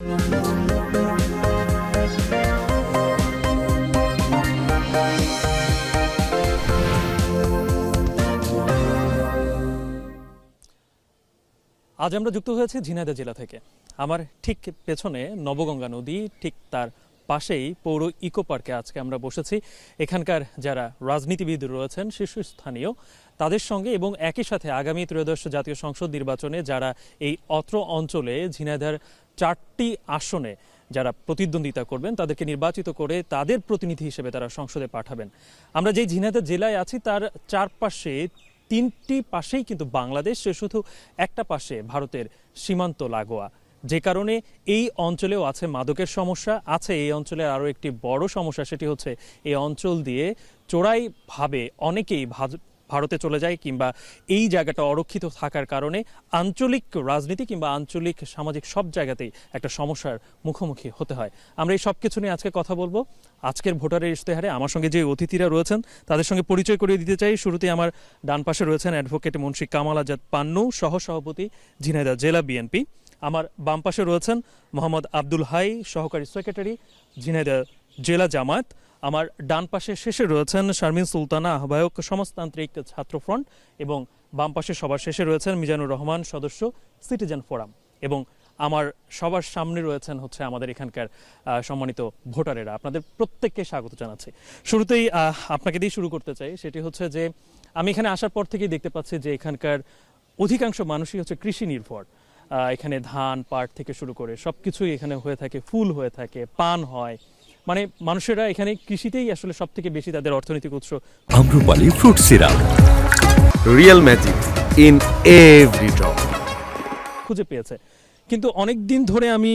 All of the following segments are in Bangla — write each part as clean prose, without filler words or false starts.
আজ আমরা যুক্ত হয়েছি ঝিনাইদহ জেলা থেকে। আমার ঠিক পেছনে নবগঙ্গা নদী, ঠিক তার পাশেই পৌর ইকো পার্কে আজকে আমরা বসেছি। এখানকার যারা রাজনীতিবিদ রয়েছেন শীর্ষস্থানীয় তাদের সঙ্গে, এবং একই সাথে আগামী ত্রয়োদশ জাতীয় সংসদ নির্বাচনে যারা এই অত্র অঞ্চলে ঝিনাইদহের 4টি আসনে যারা প্রতিদ্বন্দ্বিতা করবেন তাদেরকে নির্বাচিত করে তাদের প্রতিনিধি হিসেবে তারা সংসদে পাঠাবেন। আমরা যেই ঝিনাইদহ জেলায় আছি তার চারপাশে 3টি পাশেই কিন্তু বাংলাদেশ, শুধু একটা পাশে ভারতের সীমান্ত লাগোয়া, যে কারণে এই অঞ্চলেও আছে মাদকের সমস্যা। আছে এই অঞ্চলের আরও একটি বড় সমস্যা, সেটি হচ্ছে এই অঞ্চল দিয়ে চোরাইভাবে অনেকেই ভারতে চলে যায়, কিংবা এই জায়গাটা অরক্ষিত থাকার কারণে আঞ্চলিক রাজনীতি কিংবা আঞ্চলিক সামাজিক সব জায়গাতেই একটা সমস্যার মুখোমুখি হতে হয়। আমরা এই সব কিছু নিয়ে আজকে কথা বলবো। আজকের ভোটারের ইশতেহারে আমার সঙ্গে যে অতিথিরা রয়েছেন তাদের সঙ্গে পরিচয় করিয়ে দিতে চাই। শুরুতেই আমার ডান পাশে রয়েছেন অ্যাডভোকেট মুন্সি কামাল আজাদ পান্নু, সহসভাপতি ঝিনাইদহ জেলা বিএনপি। আমার বাম পাশে রয়েছেন মোহাম্মদ আব্দুল হাই, সহকারী সেক্রেটারি ঝিনাইদহ জেলা জামায়াত। আমার ডান পাশে শেষে রয়েছেন শারমিন সুলতানা, আহ্বায়ক সমাজতান্ত্রিক ছাত্র ফ্রন্ট, এবং বাম পাশে সবার শেষে রয়েছেন মিজানুর রহমান, সদস্য সিটিজেন ফোরাম। এবং আমার সবার সামনে রয়েছেন হচ্ছে আমাদের এখানকার সম্মানিত ভোটারেরা। আপনাদের প্রত্যেককে স্বাগত জানাচ্ছি। শুরুতেই আপনাকে দিয়ে শুরু করতে চাই, সেটি হচ্ছে যে আমি এখানে আসার পর থেকেই দেখতে পাচ্ছি যে এখানকার অধিকাংশ মানুষই হচ্ছে কৃষি নির্ভর। এখানে ধান, পাট থেকে শুরু করে সবকিছুই এখানে হয়ে থাকে, ফুল হয়ে থাকে, পান হয়, মানে মানুষেরা এখানে কৃষিতেই আসলে সব থেকে বেশি তাদের অর্থনৈতিক উৎস। Amrapali fruit syrup, real magic in every drop খুঁজে পেয়েছে। কিন্তু অনেক দিন ধরে আমি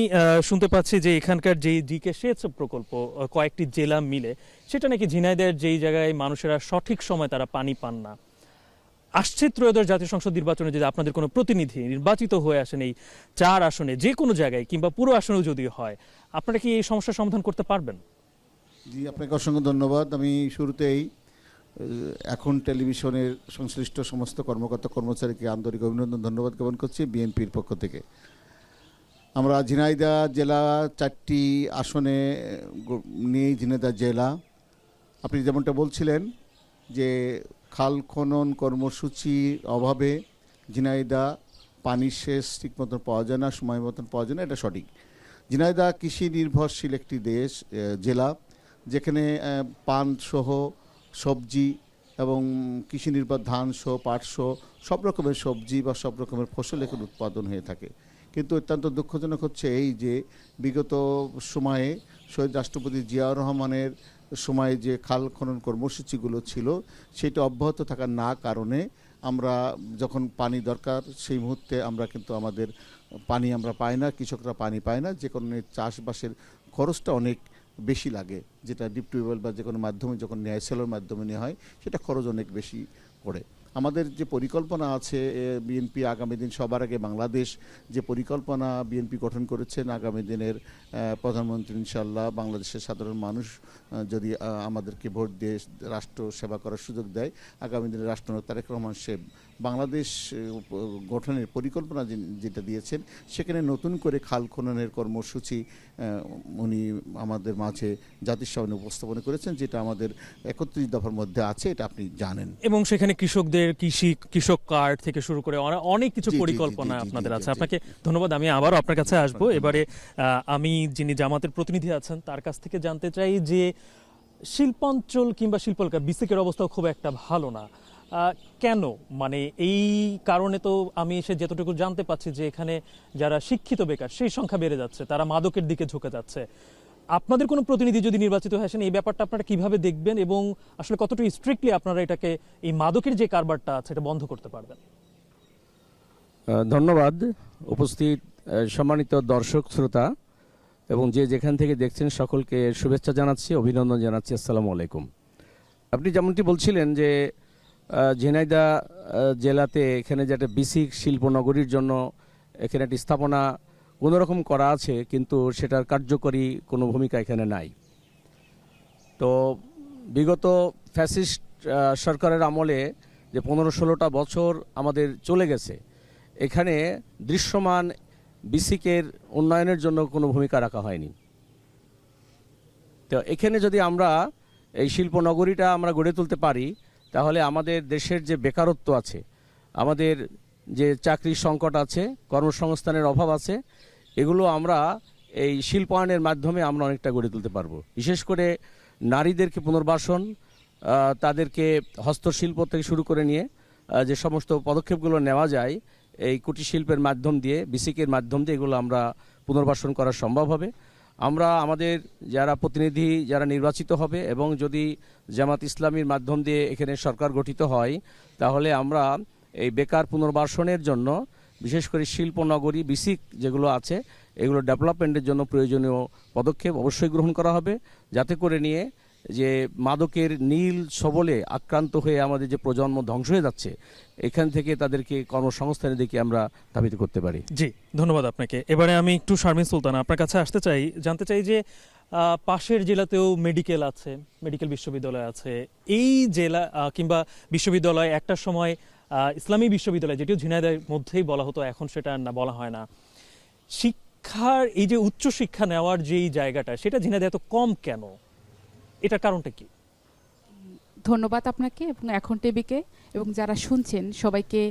শুনতে পাচ্ছি যে এখানকার যেই জিকে সেচ প্রকল্প কয়েকটি জেলা মিলে, সেটা নাকি ঝিনাইদহের যেই জায়গায় মানুষেরা সঠিক সময় তারা পানি পান না। আসছে ত্রয়োদশ জাতীয় সংসদ নির্বাচনে যদি আপনাদের কোনো প্রতিনিধি নির্বাচিত হয়ে আসেন এই 4 আসনে, যে কোনো জায়গায় কিংবা পুরো আসনেও যদি হয়, আপনারা কি এই সমস্যার সমাধান করতে পারবেন? জি, আপনাকে অসংখ্য ধন্যবাদ। আমি শুরুতেই এখন টেলিভিশনের সংশ্লিষ্ট সমস্ত কর্মকর্তা কর্মচারীকে আন্তরিক অভিনন্দন, ধন্যবাদ জ্ঞাপন করছি বিএনপির পক্ষ থেকে। আমরা ঝিনাইদহ জেলা 4টি আসনে নিয়েই ঝিনাইদহ জেলা। আপনি যেমনটা বলছিলেন যে খাল খনন কর্মসূচির অভাবে ঝিনাইদহ পানির সেচ ঠিক মতন পাওয়া যায় না, সময় মতন পাওয়া যায় না, এটা সঠিক। ঝিনাইদহ কৃষি নির্ভরশীল একটি জেলা, যেখানে পানসহ সবজি এবং কৃষি নির্ভর ধানসহ পাটসহ সব রকমের সবজি বা সব রকমের ফসল এখানে উৎপাদন হয়ে থাকে। কিন্তু অত্যন্ত দুঃখজনক হচ্ছে এই যে বিগত সময়ে শহীদ রাষ্ট্রপতি জিয়াউর রহমানের সময়ে যে খাল খনন কর্মসূচিগুলো ছিল সেটা অব্যাহত থাকার না কারণে আমরা যখন পানি দরকার সেই মুহূর্তে আমরা কিন্তু আমাদের পানি আমরা পাই না, কৃষকরা পানি পায় না, যে কারণে চাষবাসের খরচটা অনেক বেশি লাগে, যেটা ডিপ টিউবওয়েল বা যে কোনো মাধ্যমে যখন ন্যায়সেলের মাধ্যমে নেওয়া হয় সেটা খরচ অনেক বেশি পড়ে। আমাদের যে পরিকল্পনা আছে বিএনপি আগামী দিন সবার আগে বাংলাদেশ, যে পরিকল্পনা বিএনপি গঠন করেছেন আগামী দিনের প্রধানমন্ত্রী ইনশাআল্লাহ বাংলাদেশের সাধারণ মানুষ যদি আমাদেরকে ভোট দিয়ে রাষ্ট্র সেবা করার সুযোগ দেয়, আগামী দিনে রাষ্ট্রনায়ক তারেক রহমান সাহেব বাংলাদেশ গঠনের পরিকল্পনা যেটা দিয়েছেন সেখানে নতুন করে খাল খননের কর্মসূচি উনি আমাদের মাঝে জাতির সামনে উপস্থাপন করেছেন, যেটা আমাদের 31 দফার মধ্যে আছে, এটা আপনি জানেন। এবং সেখানে কৃষকদের কৃষক কার্ড থেকে শুরু করে অনেক কিছু পরিকল্পনা আপনাদের আছে। আপনাকে ধন্যবাদ। আমি আবারও আপনার কাছে আসবো। এবারে আমি যিনি জামাতের প্রতিনিধি আছেন তার কাছ থেকে জানতে চাই যে শিল্পাঞ্চল কিংবা শিল্পকলা বিসিকের অবস্থাও খুব একটা ভালো না, কেন? মানে এই কারণে তো আমি এসে যতটুকু জানতে পাচ্ছি যে এখানে যারা শিক্ষিত বেকার সেই সংখ্যা বেড়ে যাচ্ছে, তারা মাদকের দিকে ঝুঁকে যাচ্ছে। আপনাদের কোনো প্রতিনিধি যদি নির্বাচিত হয়ে আসেন, এই ব্যাপারটা আপনারা কিভাবে দেখবেন এবং আসলে কতটুকু স্ট্রিক্টলি আপনারা এটাকে, এই মাদকের যে কারবারটা আছে, এটা বন্ধ করতে পারবেন? ধন্যবাদ। উপস্থিত সম্মানিত দর্শক শ্রোতা এবং যে যেখান থেকে দেখছেন সকলকে শুভেচ্ছা জানাচ্ছি, অভিনন্দন জানাচ্ছি। আসসালামু আলাইকুম। আপনি যেমনটি বলছিলেন যে ঝিনাইদহ জেলাতে এখানে যেটা বিসিক শিল্পনগরীর জন্য এখানে একটি স্থাপনা কোনোরকম করা আছে, কিন্তু সেটার কার্যকরী কোনো ভূমিকা এখানে নাই। তো বিগত ফ্যাসিস্ট সরকারের আমলে যে 15-16টা বছর আমাদের চলে গেছে, এখানে দৃশ্যমান বিসিকের উন্নয়নের জন্য কোনো ভূমিকা রাখা হয়নি। তো এখানে যদি আমরা এই শিল্পনগরীটা আমরা গড়ে তুলতে পারি, তাহলে আমাদের দেশের যে বেকারত্ব আছে, আমাদের যে চাকরির সংকট আছে, কর্মসংস্থানের অভাব আছে, এগুলো আমরা এই শিল্পায়নের মাধ্যমে আমরা অনেকটা গড়ে তুলতে পারবো। বিশেষ করে নারীদেরকে পুনর্বাসন, তাদেরকে হস্তশিল্প থেকে শুরু করে নিয়ে যে সমস্ত পদক্ষেপগুলো নেওয়া যায় এই কুটির শিল্পের মাধ্যম দিয়ে, বিসিকের মাধ্যম দিয়ে, এগুলো আমরা পুনর্বাসন করা সম্ভব হবে। আমরা আমাদের যারা প্রতিনিধি যারা নির্বাচিত হবে এবং যদি জামাত ইসলামীর মাধ্যম দিয়ে এখানে সরকার গঠিত হয়, তাহলে আমরা এই বেকার পুনর্বাসনের জন্য বিশেষ করে শিল্পনগরী বিসিক যেগুলো আছে এগুলো ডেভেলপমেন্টের জন্য প্রয়োজনীয় পদক্ষেপ অবশ্যই গ্রহণ করা হবে, যাতে করে নিয়ে যে মাদকের নীল সবলে আক্রান্ত হয়ে আমাদের যে প্রজন্ম ধ্বংস হয়ে যাচ্ছে, এখান থেকে তাদেরকে কর্মসংস্থানের দিকে আমরা ধাবিত করতে পারি। জি, ধন্যবাদ আপনাকে। এবারে আমি একটু শারমিন সুলতানা আপনার কাছে আসতে চাই, জানতে চাই যে পাশের জেলাতেও মেডিকেল আছে, মেডিকেল বিশ্ববিদ্যালয় আছে। এই জেলা কিংবা বিশ্ববিদ্যালয় একটা সময় ইসলামী বিশ্ববিদ্যালয়, যেটিও ঝিনাইদহের মধ্যেই বলা হতো, এখন সেটা না বলা হয় না। শিক্ষার এই যে উচ্চ শিক্ষা নেওয়ার যেই জায়গাটা, সেটা ঝিনাইদহে এত কম কেন? এটার কারণটা কি? ধন্যবাদ আপনাকে এবং এখন টিভিকে এবং যারা শুনছেন সবাইকে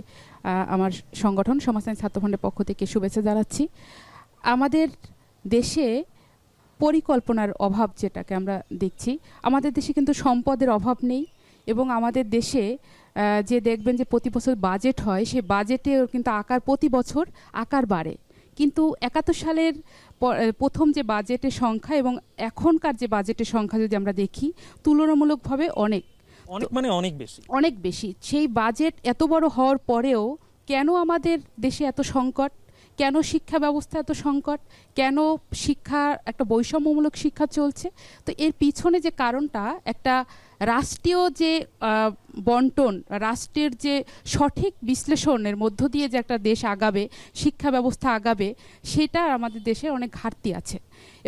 আমার সংগঠন সমাজতান্ত্রিক ছাত্রফ্রন্টের পক্ষ থেকে শুভেচ্ছা জানাচ্ছি। আমাদের দেশে পরিকল্পনার অভাব যেটাকে আমরা দেখছি, আমাদের দেশে কিন্তু সম্পদের অভাব নেই এবং আমাদের দেশে যে দেখবেন যে প্রতি বছর বাজেট হয়, সেই বাজেটে কিন্তু আকার প্রতি বছর আকার বাড়ে, কিন্তু 71 সালের প্রথম যে বাজেটের সংখ্যা এবং এখনকার যে বাজেটের সংখ্যা যদি আমরা দেখি, তুলনামূলকভাবে অনেক মানে অনেক বেশি, অনেক বেশি। সেই বাজেট এত বড় হওয়ার পরেও কেন আমাদের দেশে এত সংকট, কেন শিক্ষা ব্যবস্থা এত সংকট, কেন শিক্ষা একটা বৈষম্যমূলক শিক্ষা চলছে? তো এর পিছনে যে কারণটা, একটা রাষ্ট্রীয় যে বন্টন, রাষ্ট্রের যে সঠিক বিশ্লেষণের মধ্য দিয়ে যে একটা দেশ আগাবে, শিক্ষা ব্যবস্থা আগাবে, সেটা আমাদের দেশে অনেক ঘাটতি আছে।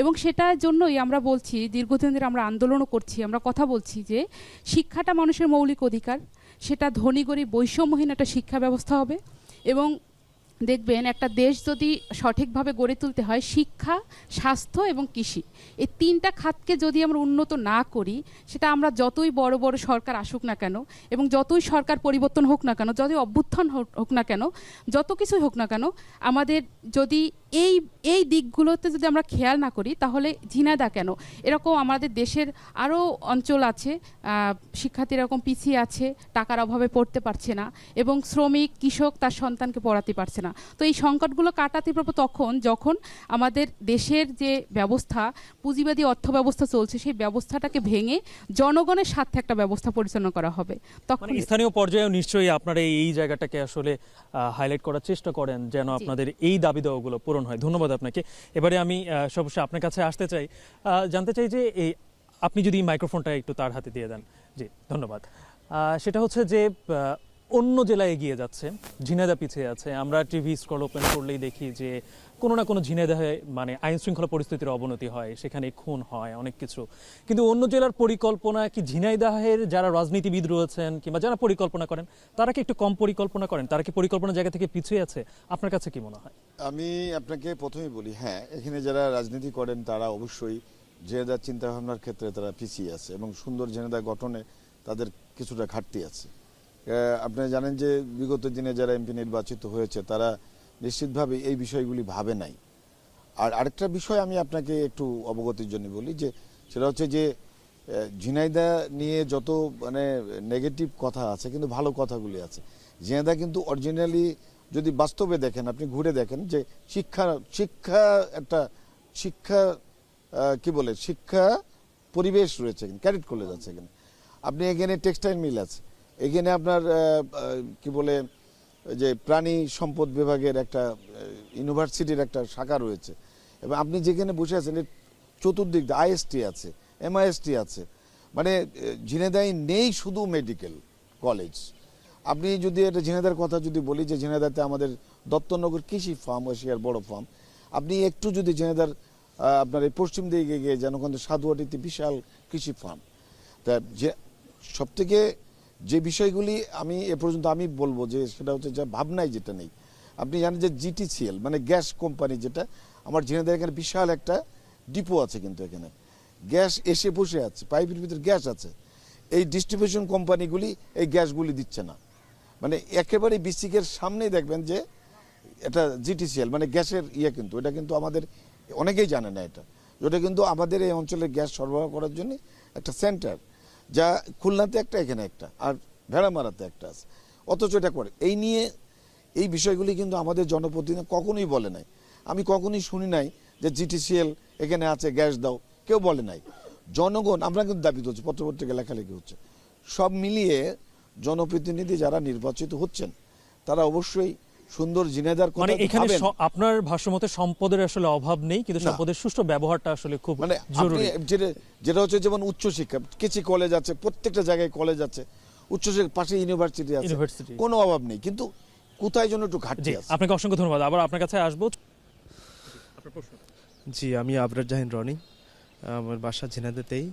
এবং সেটার জন্যই আমরা বলছি, দীর্ঘদিন ধরে আমরা আন্দোলনও করছি, আমরা কথা বলছি যে শিক্ষাটা মানুষের মৌলিক অধিকার, সেটা ধনী গরিব বৈষম্যহীন একটা শিক্ষা ব্যবস্থা হবে। এবং দেখবেন একটা দেশ যদি সঠিকভাবে গড়ে তুলতে হয়, শিক্ষা, স্বাস্থ্য এবং কৃষি, এই তিনটা খাতকে যদি আমরা উন্নত না করি, সেটা আমরা যতই বড় বড় সরকার আসুক না কেন এবং যতই সরকার পরিবর্তন হোক না কেন, যতই অভ্যুত্থান হোক না কেন, যত কিছুই হোক না কেন, আমাদের যদি এই দিকগুলোতে যদি আমরা খেয়াল না করি, তাহলে ঝিনাইদহ কেন, এরকম আমাদের দেশের আরও অঞ্চল আছে, শিক্ষার্থী এরকম পিছিয়ে আছে, টাকার অভাবে পড়তে পারছে না এবং শ্রমিক কৃষক তার সন্তানকে পড়াতে পারছে না। তো এই সংকটগুলো কাটাতে পারবো তখন যখন আমাদের দেশের যে ব্যবস্থা, পুঁজিবাদী অর্থ ব্যবস্থা চলছে, সেই ব্যবস্থাটাকে ভেঙে জনগণের স্বার্থে একটা ব্যবস্থা পরিচালনা করা হবে। তখন স্থানীয় পর্যায়েও নিশ্চয়ই আপনারা এই জায়গাটাকে আসলে হাইলাইট করার চেষ্টা করেন যেন আপনাদের এই দাবি দেওয়াগুলো পূরণ হয়। ধন্যবাদ আপনাকে। এবারে আমি সবশেষে আপনার কাছে আসতে চাই, জানতে চাই যে এই আপনি যদি মাইক্রোফোনটা একটু তার হাতে দিয়ে দেন। জি, ধন্যবাদ। সেটা হচ্ছে যে অন্য জেলায় এগিয়ে যাচ্ছে, ঝিনাইদহ পিছিয়ে আছে। আমরা টিভি স্ক্রল ওপেন করলেই দেখি যে কোনো না কোনো ঝিনাইদহে মানে আইন শৃঙ্খলা পরিস্থিতির অবনতি হয়, সেখানে খুন হয়, অনেক কিছু। কিন্তু অন্য জেলার পরিকল্পনা কি ঝিনাইদহের যারা রাজনীতিবিদ রয়েছেন কিংবা যারা পরিকল্পনা করেন, তারা কি একটু কম পরিকল্পনা করেন? তারা কি পরিকল্পনার জায়গা থেকে পিছিয়ে আছে? আপনার কাছে কি মনে হয়? আমি আপনাকে প্রথমেই বলি, হ্যাঁ, এখানে যারা রাজনীতি করেন তারা অবশ্যই ঝিনাইদহ চিন্তাভাবনার ক্ষেত্রে তারা পিছিয়ে আছে এবং সুন্দর ঝিনাইদহ গঠনে তাদের কিছুটা ঘাটতি আছে। আপনি জানেন যে বিগত দিনে যারা এমপি নির্বাচিত হয়েছে তারা নিশ্চিতভাবে এই বিষয়গুলি ভাবে নাই। আর আরেকটা বিষয় আমি আপনাকে একটু অবগতির জন্য বলি, যে সেটা হচ্ছে যে ঝিনাইদহ নিয়ে যত মানে নেগেটিভ কথা আছে, কিন্তু ভালো কথাগুলি আছে। ঝিনাইদহ কিন্তু অরিজিনালি যদি বাস্তবে দেখেন, আপনি ঘুরে দেখেন যে শিক্ষা পরিবেশ রয়েছে, ক্যাডেট কলেজ আছে এখানে, আপনি এখানে টেক্সটাইল মিল আছে, এখানে আপনার যে প্রাণী সম্পদ বিভাগের একটা ইউনিভার্সিটির একটা শাখা রয়েছে এবং আপনি যেখানে বসে আছেন চতুর্দিক আইএসটি আছে, এমআইএসটি আছে। মানে ঝিনাইদহে নেই শুধু মেডিকেল কলেজ। আপনি যদি এটা ঝিনাইদহের কথা যদি বলি, যে ঝিনাইদহতে আমাদের দত্তনগর কৃষি ফার্ম, এশিয়ার বড় ফার্ম। আপনি একটু যদি ঝিনাইদহের আপনার এই পশ্চিম দিকে গিয়ে যেন ওখানে সাধুয়াটিতে বিশাল কৃষি ফার্ম। তা যে সবথেকে যে বিষয়গুলি আমি এ পর্যন্ত আমি বলবো যে সেটা হচ্ছে যে ভাবনাই যেটা নেই, আপনি জানেন যে জিটিসিএল মানে গ্যাস কোম্পানি, যেটা আমার ঝিনাইদহের এখানে বিশাল একটা ডিপো আছে, কিন্তু এখানে গ্যাস এসে বসে আছে, পাইপের ভিতরে গ্যাস আছে। এই ডিস্ট্রিবিউশন কোম্পানিগুলি এই গ্যাসগুলি দিচ্ছে না, মানে একেবারে বিসিকের সামনেই দেখবেন যে এটা জিটিসিএল মানে গ্যাসের কিন্তু এটা কিন্তু আমাদের অনেকেই জানে না এটা কিন্তু আমাদের এই অঞ্চলে গ্যাস সরবরাহ করার জন্য একটা সেন্টার, যা খুলনাতে একটা, এখানে একটা, আর ভেড়ামারাতে একটা আছে, অথচ এটা করে এই নিয়ে এই বিষয়গুলি কিন্তু আমাদের জনপ্রতিনিধি কখনোই বলে নাই। আমি কখনোই শুনি নাই যে জিটিসিএল এখানে আছে, গ্যাস দাও, কেউ বলে নাই। জনগণ, আমরা কিন্তু দাবি তুলছি, পত্রপত্রিকা লেখালেখি হচ্ছে, সব মিলিয়ে জনপ্রতিনিধি যারা নির্বাচিত হচ্ছেন তারা অবশ্যই সুন্দর ঝিনাইদহের কথা মানে এখানে ভাবেন। আপনার ভাষ্যমতে সম্পদের আসলে অভাব নেই, কিন্তু না। সম্পদের সুষ্ঠু ব্যবহারটা আসলে খুব মানে জরুরি। যেটা হচ্ছে যেমন উচ্চশিক্ষা, কিছু কলেজ আছে, প্রত্যেকটা জায়গায় কলেজ আছে, উচ্চশিক্ষার পাশে ইউনিভার্সিটি আছে, ইউনিভার্সিটি। কোনো অভাব নেই, কিন্তু কোথায় যেন একটু ঘাটতি জি, আছে। আপনাকে অসংখ্য ধন্যবাদ। আবার আপনার কাছে আসবো। জি, আমি আবরার জাহিন রনি, আমার বাসা ঝিনাইদহেতেই।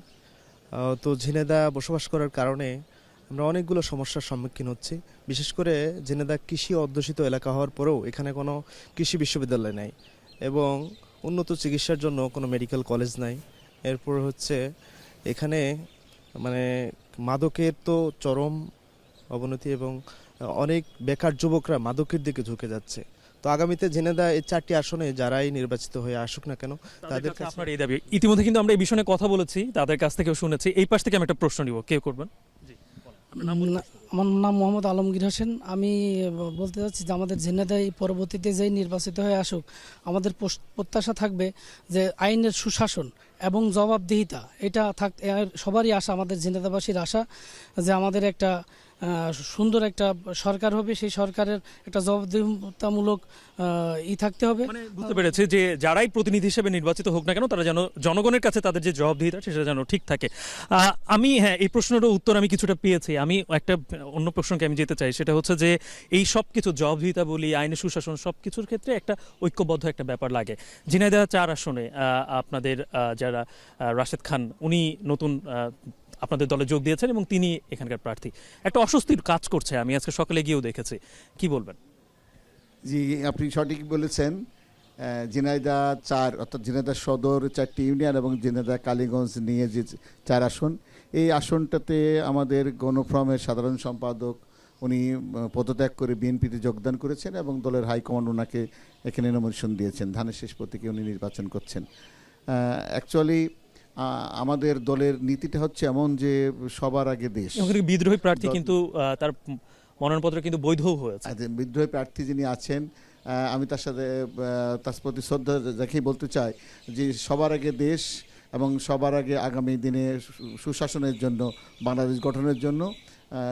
তো ঝিনাইদহ বসবাস করার কারণে আমরা অনেকগুলো সমস্যার সম্মুখীন হচ্ছি। বিশেষ করে ঝিনাইদহ কৃষি অধ্যুষিত এলাকা হওয়ার পরেও এখানে কোনো কৃষি বিশ্ববিদ্যালয় নাই এবং উন্নত চিকিৎসার জন্য কোনো মেডিকেল কলেজ নাই। এরপর হচ্ছে এখানে মানে মাদকের তো চরম অবনতি এবং অনেক বেকার যুবকরা মাদকের দিকে ঝুঁকে যাচ্ছে। তো আগামীতে ঝিনাইদহ এই 4টি আসনে যারাই নির্বাচিত হয়ে আসুক না কেন তাদের কাছে আপনার এই দাবি, ইতিমধ্যে কিন্তু আমরা এই বিষয়ে কথা বলেছি, তাদের কাছ থেকেও শুনেছি। এই পাশ থেকে আমি একটা প্রশ্ন নিব, কে করবেন? আমার নাম মোহাম্মদ আলমগীর হোসেন। আমি বলতে চাচ্ছি যে আমাদের ঝিনাইদহে পরবর্তীতে যেই নির্বাচিত হয়ে আসুক, আমাদের প্রত্যাশা থাকবে যে আইনের সুশাসন এবং জবাবদিহিতা, এটা সবারই আশা, আমাদের ঝিনাইদহবাসীর আশা যে আমাদের একটা সুন্দর একটা সরকার হবে, সেই সরকারের একটা জবাবদিহিতামূলক থাকতে হবে। মানে বুঝতে পেরেছি যে যারাই প্রতিনিধি হিসেবে নির্বাচিত হোক না কেন, তারা যেন জনগণের কাছে তাদের যে জবাবদিহিতা সেটা যেন ঠিক থাকে। আমি এই প্রশ্নেরও উত্তর আমি কিছুটা পেয়েছি। আমি একটা অন্য প্রশ্নকে আমি যেতে চাই, সেটা হচ্ছে যে এই সব কিছু জবাবদিহিতা বলি, আইনের সুশাসন, সব কিছুর ক্ষেত্রে একটা ঐক্যবদ্ধ একটা ব্যাপার লাগে। ঝিনাইদহ 4 আসনে আপনাদের যারা রাশেদ খান, উনি নতুন আপনাদের দলে যোগ দিয়েছেন এবং তিনি এখানকার প্রার্থী। একটা অস্বস্তির কাজ করছে, আমি আজকে সকালে গিয়েও দেখেছি। কি বলবেন? জি, আপনি সঠিক বলেছেন। ঝিনাইদহ 4 অর্থাৎ ঝিনাইদহ সদর 4টি ইউনিয়ন এবং ঝিনাইদহ কালীগঞ্জ নিয়ে যে 4 আসন, এই আসনটাতে আমাদের গণফোরামের সাধারণ সম্পাদক উনি পদত্যাগ করে বিএনপিতে যোগদান করেছেন এবং দলের হাইকমান্ড ওনাকে এখানে নমিনেশন দিয়েছেন। ধানের শেষ প্রতীকে উনি নির্বাচন করছেন। অ্যাকচুয়ালি আমাদের দলের নীতিটা হচ্ছে এমন যে সবার আগে দেশ। বিদ্রোহী প্রার্থী কিন্তু তার মনোনয়নপত্র কিন্তু বৈধও হয়েছে। বিদ্রোহী প্রার্থী যিনি আছেন, আমি তার সাথে তার প্রতি শ্রদ্ধা রেখেই বলতে চাই যে সবার আগে দেশ এবং সবার আগে আগামী দিনে সুশাসনের জন্য, বাংলাদেশ গঠনের জন্য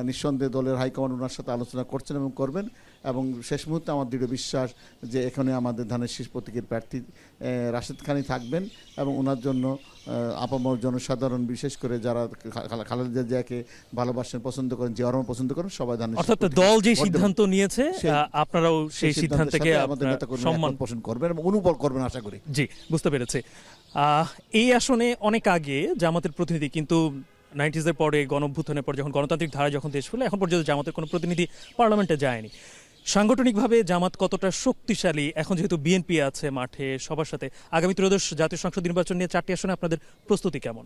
নিঃসন্দেহে দলের হাইকমান্ড ওনার সাথে আলোচনা করছেন এবং করবেন। এবং শেষ মুহূর্তে আমার দৃঢ় বিশ্বাস যে এখানে আমাদের ধানের শীষ প্রতীকের প্রার্থী রাশেদ খানই থাকবেন এবং ওনার জন্য আপামর জনসাধারণ, বিশেষ করে যারা খালেদা জিয়াকে ভালোবাসেন, পছন্দ করেন, জিয়া রহমান পছন্দ করেন, সবাই ধানের শীষ অর্থাৎ প্রতীকে দল যে ভোট দেবেন। সিদ্ধান্ত নিয়েছে আপনারাও সেই সিদ্ধান্ত থেকে আমাদের সম্মান পোষণ করবেন এবং অনুভব করবেন আশা করি। জি, বুঝতে পেরেছি। এই আসনে অনেক আগে জামাতের প্রতিনিধি, কিন্তু 90s-এর পরে গণঅভ্যুত্থানের পর যখন গণতান্ত্রিক ধারা যখন দেশ হলো, এখন পর্যন্ত জামাতের কোনো প্রতিনিধি পার্লামেন্টে যায়নি। সাংগঠনিকভাবে জামাত কতটা শক্তিশালী এখন, যেহেতু বিএনপি আছে মাঠে সবার সাথে? আগামী ত্রয়োদশ জাতীয় সংসদ নির্বাচন নিয়ে 4টি আসনে আপনাদের প্রস্তুতি কেমন?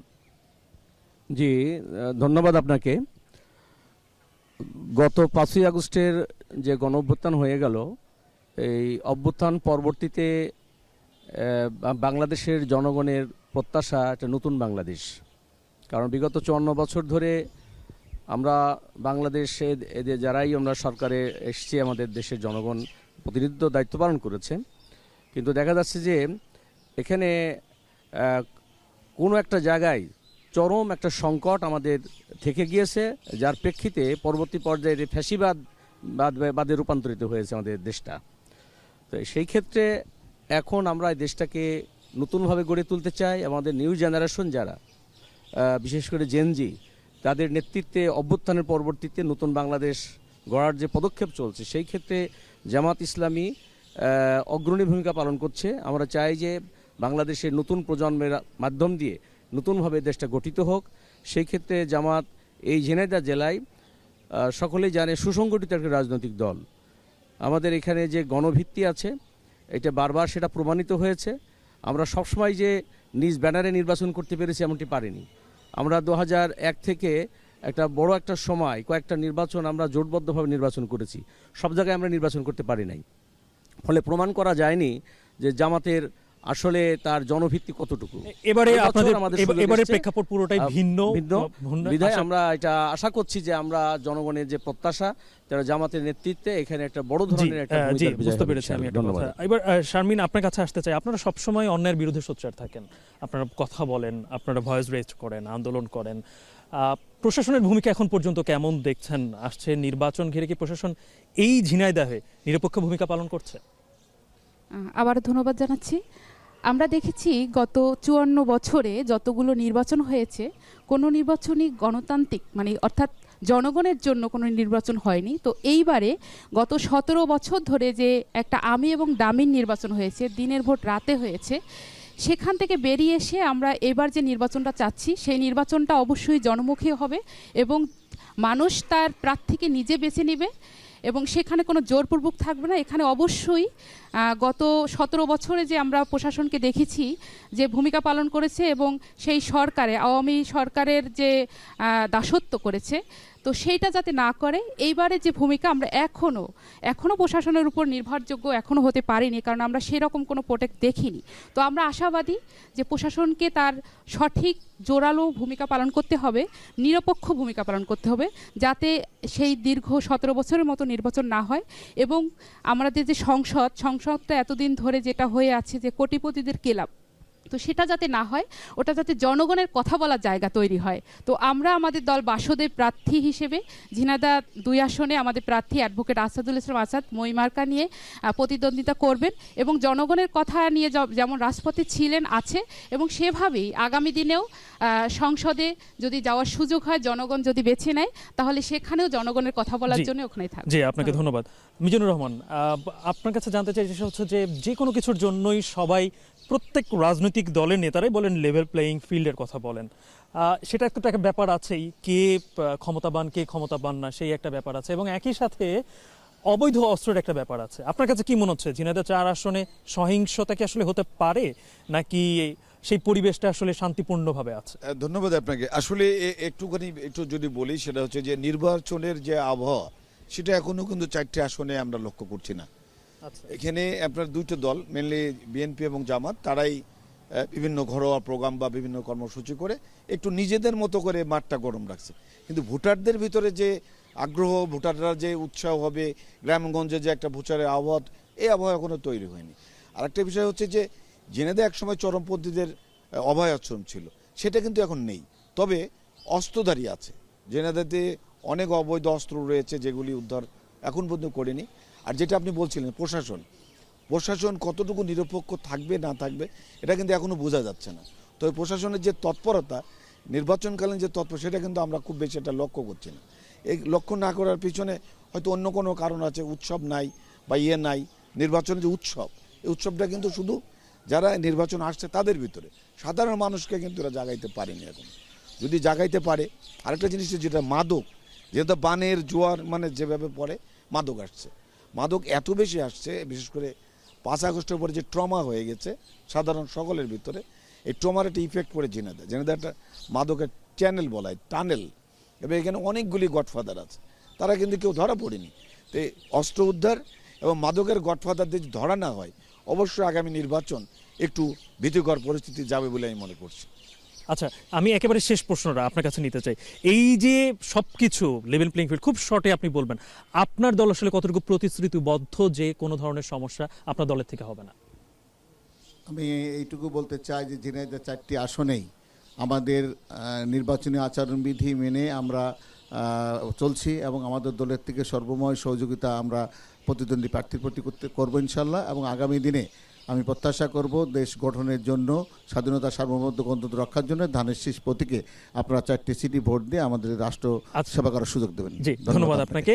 জি, ধন্যবাদ আপনাকে। গত 5ই আগস্টের যে গণঅভ্যুত্থান হয়ে গেল, এই অভ্যুত্থান পরবর্তীতে বাংলাদেশের জনগণের প্রত্যাশা একটা নতুন বাংলাদেশ। কারণ বিগত 54 বছর ধরে আমরা বাংলাদেশে যারাই আমরা সরকারে এসেছি, আমাদের দেশের জনগণ প্রতিনিধিত্ব দায়িত্ব পালন করেছে, কিন্তু দেখা যাচ্ছে যে এখানে কোনো একটা জায়গায় চরম একটা সংকট আমাদের থেকে গিয়েছে, যার প্রেক্ষিতে পরবর্তী পর্যায়ে ফ্যাসিবাদে রূপান্তরিত হয়েছে আমাদের দেশটা। তো সেই ক্ষেত্রে এখন আমরা এই দেশটাকে নতুনভাবে গড়ে তুলতে চাই। আমাদের নিউ জেনারেশন যারা, বিশেষ করে জেনজি, তাদের নেতৃত্বে অভ্যুত্থানের পরবর্তীতে নতুন বাংলাদেশ গড়ার যে পদক্ষেপ চলছে, সেই ক্ষেত্রে জামাত ইসলামী অগ্রণী ভূমিকা পালন করছে। আমরা চাই যে বাংলাদেশের নতুন প্রজন্মের মাধ্যম দিয়ে নতুনভাবে দেশটা গঠিত হোক। সেই ক্ষেত্রে জামাত এই ঝিনাইদহ জেলায় সকলেই জানে সুসংগঠিত একটা রাজনৈতিক দল। আমাদের এখানে যে গণভিত্তি আছে এটা বারবার সেটা প্রমাণিত হয়েছে। আমরা সবসময় যে নিজ ব্যানারে নির্বাচন করতে পেরেছি এমনটি পারিনি। আমরা 2001 থেকে একটা বড় একটা সময় কয়েকটা নির্বাচন আমরা জোটবদ্ধভাবে নির্বাচন করেছি, সব জায়গায় আমরা নির্বাচন করতে পারি নাই। ফলে প্রমাণ করা যায়নি যে জামাতের আসলে তার জনভিত্তি কতটুকু। এবারে এই বছর আপনাদের আমাদের সুযোগ এবারে এসেছে। প্রেক্ষাপট পুরোটাই ভিন্ন বিধায় আশা- আমরা এটা আশা করছি যে আমরা জনগণের যে প্রত্যাশা যারা জামাতের নেতৃত্বে এখানে একটা বড় জি ধরনের একটা জি ভূমিকার বিজয় বুঝতে হবে পেরেছি আমি ইনশাআল্লাহ। একটা ধন্যবাদ। কথা। এবার শারমিন আপনার কাছে আসতে চাই, আপনারা সবসময় অন্যায়ের বিরুদ্ধে সোচ্চার থাকেন, আপনারা কথা বলেন, আপনারা ভয়েস রেজ করেন, আন্দোলন করেন। প্রশাসনের ভূমিকা এখন পর্যন্ত কেমন দেখছেন? আসছে নির্বাচন ঘিরে কি প্রশাসন এই ঝিনাইদহে নিরপেক্ষ ভূমিকা পালন করছে? আবার ধন্যবাদ জানাচ্ছি। আমরা দেখেছি গত 54 বছরে যতগুলো নির্বাচন হয়েছে, কোনো নির্বাচনই গণতান্ত্রিক মানে অর্থাৎ জনগণের জন্য কোনো নির্বাচন হয়নি। তো এইবারে গত 17 বছর ধরে যে একটা আমি এবং দামির নির্বাচন হয়েছে, দিনের ভোট রাতে হয়েছে, সেখান থেকে বেরিয়ে এসে আমরা এবার যে নির্বাচনটা চাচ্ছি সেই নির্বাচনটা অবশ্যই জনমুখী হবে এবং মানুষ তার প্রার্থীকে নিজে বেছে নেবে এবং সেখানে কোনো জোরপূর্বক থাকবে না। এখানে অবশ্যই গত 17 বছরে যে আমরা প্রশাসনকে দেখেছি যে ভূমিকা পালন করেছে এবং সেই সরকারে আওয়ামী সরকারের যে দাসত্ব করেছে, তো সেইটা যাতে না করে এইবারে যে ভূমিকা আমরা এখনও প্রশাসনের উপর নির্ভরযোগ্য এখনও হতে পারিনি, কারণ আমরা সেরকম কোনো প্রোটেক্ট দেখিনি। তো আমরা আশাবাদী যে প্রশাসনকে তার সঠিক জোরালো ভূমিকা পালন করতে হবে, নিরপেক্ষ ভূমিকা পালন করতে হবে, যাতে সেই দীর্ঘ 17 বছরের মতো নির্বাচন না হয় এবং আমাদের যে সংসদটা এতদিন ধরে যেটা হয়ে আছে যে কোটিপতিদের ক্লাব, তো সেটা যাতে না হয়, ওটা যাতে জনগণের কথা বলার জায়গা তৈরি হয়। তো আমরা আমাদের দল বাসদের প্রার্থী হিসেবে ঝিনাইদহ 2 আসনে আমাদের প্রার্থী অ্যাডভোকেট আসাদুল ইসলাম আসাদ মইমার্কা নিয়ে প্রতিদ্বন্দ্বিতা করবেন এবং জনগণের কথা নিয়ে যেমন রাজপথে ছিলেন আছে এবং সেভাবেই আগামী দিনেও সংসদে যদি যাওয়ার সুযোগ হয়, জনগণ যদি বেছে নেয়, তাহলে সেখানেও জনগণের কথা বলার জি। জন্য ওখানেই থাকবে। জি আপনাকে ধন্যবাদ। মিজানুর রহমান, আপনার কাছে জানতে চাই সেটা হচ্ছে যে কোনো কিছুর জন্যই সবাই প্রত্যেক রাজনৈতিক দলের নেতারাই বলেন লেভেল প্লেয়িং ফিল্ডের কথা বলেন, সেটা একটা ব্যাপার আছেই, কে ক্ষমতাবান কে ক্ষমতাবান না সেই একটা ব্যাপার আছে এবং একই সাথে অবৈধ অস্ত্রের একটা ব্যাপার আছে। আপনার কাছে কি মনে হচ্ছে ঝিনাইদহ 4 আসনে সহিংসতা কি আসলে হতে পারে নাকি সেই পরিবেশটা আসলে শান্তিপূর্ণভাবে আছে? ধন্যবাদ আপনাকে। আসলে একটু যদি বলি, সেটা হচ্ছে যে নির্বাচনের যে আবহাওয়া সেটা এখনো কিন্তু 4টে আসনে আমরা লক্ষ্য করছি না। এখানে আপনার 2টো দল, মেনলি বিএনপি এবং জামাত, তারাই বিভিন্ন ঘরোয়া প্রোগ্রাম বা বিভিন্ন কর্মসূচি করে একটু নিজেদের মতো করে মাঠটা গরম রাখছে, কিন্তু ভোটারদের ভিতরে যে আগ্রহ, ভোটাররা যে উৎসাহ হবে, গ্রামগঞ্জে যে একটা ভোটারের আবহাওয়া, এই আবহাওয়া এখনো তৈরি হয়নি। আরেকটা বিষয় হচ্ছে যে ঝিনাইদহ একসময় চরমপন্থীদের অভয়াশ্রম ছিল, সেটা কিন্তু এখন নেই। তবে অস্ত্রধারী আছে, ঝিনাইদহতে অনেক অবৈধ অস্ত্র রয়েছে যেগুলি উদ্ধার এখন পর্যন্ত করেনি। আর যেটা আপনি বলছিলেন প্রশাসন কতটুকু নিরপেক্ষ থাকবে না থাকবে এটা কিন্তু এখনো বোঝা যাচ্ছে না। তবে প্রশাসনের যে তৎপরতা, নির্বাচনকালীন যে তৎপর, সেটা কিন্তু আমরা খুব বেশি এটা লক্ষ্য করছি না। এই লক্ষ্য না করার পিছনে হয়তো অন্য কোনো কারণ আছে, উৎসব নাই বা নাই। নির্বাচনের যে উৎসব, এই উৎসবটা কিন্তু শুধু যারা নির্বাচন আসছে তাদের ভিতরে, সাধারণ মানুষকে কিন্তু এরা জাগাইতে পারেনি। এখন যদি জাগাইতে পারে, আরেকটা জিনিস যেটা মাদক, যেটা বানের জোয়ার মানে যেভাবে পড়ে মাদক আসছে, মাদক এত বেশি আসছে, বিশেষ করে 5 আগস্টের পরে যে ট্রমা হয়ে গেছে সাধারণ সকলের ভিতরে, এই ট্রমার একটা ইফেক্ট পড়ে ঝিনাইদহ একটা মাদকের চ্যানেল বলা হয়, টানেল, এবং এখানে অনেকগুলি গডফাদার আছে, তারা কিন্তু কেউ ধরা পড়েনি। তো অস্ত্র উদ্ধার এবং মাদকের গডফাদারদের যদি ধরা না হয়, অবশ্যই আগামী নির্বাচন একটু ভীতিকর পরিস্থিতি যাবে বলে আমি মনে করছি। আচ্ছা, আমি একেবারে শেষ প্রশ্নটা আপনার কাছে নিতে চাই। এই যে সবকিছু লেভেল প্লেইং ফিল্ড, খুব শর্টে আপনি বলবেন আপনার দল আসলে কতটুকু প্রতিশ্রুতিবদ্ধ যে কোনো ধরনের সমস্যা আপনার দলের থেকে হবে না? আমি এইটুকু বলতে চাই যে ঝিনাইদহ 4টি আসনেই আমাদের নির্বাচনী আচরণবিধি মেনে আমরা চলছি এবং আমাদের দলের থেকে সর্বময় সহযোগিতা আমরা প্রতিদ্বন্দ্বী প্রার্থীর প্রতি করবো ইনশাল্লাহ। এবং আগামী দিনে আমি প্রত্যাশা করব দেশ গঠনের জন্য, স্বাধীনতা সার্বভৌমত্ব গণতন্ত্র রক্ষার জন্য ধানের শীষ প্রতীকে আপনারা 4টি সিটি ভোট দিয়ে আমাদের রাষ্ট্র সেবা করার সুযোগ দেবেন। জি, ধন্যবাদ আপনাকে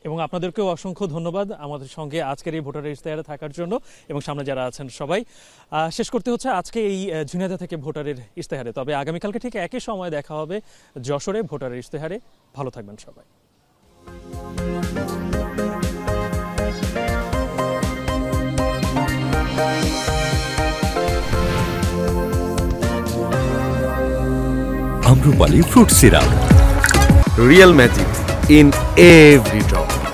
এবং আপনাদেরকেও অসংখ্য ধন্যবাদ আমাদের সঙ্গে আজকের এই ভোটারের ইশতেহারে থাকার জন্য এবং সামনে যারা আছেন সবাই। শেষ করতে হচ্ছে আজকে এই ঝিনাইদহ থেকে ভোটারের ইশতেহারে। তবে আগামীকালকে ঠিক একই সময় দেখা হবে যশোরে ভোটারের ইশতেহারে। ভালো থাকবেন সবাই। Amrupali fruit syrup. Real magic in every drop.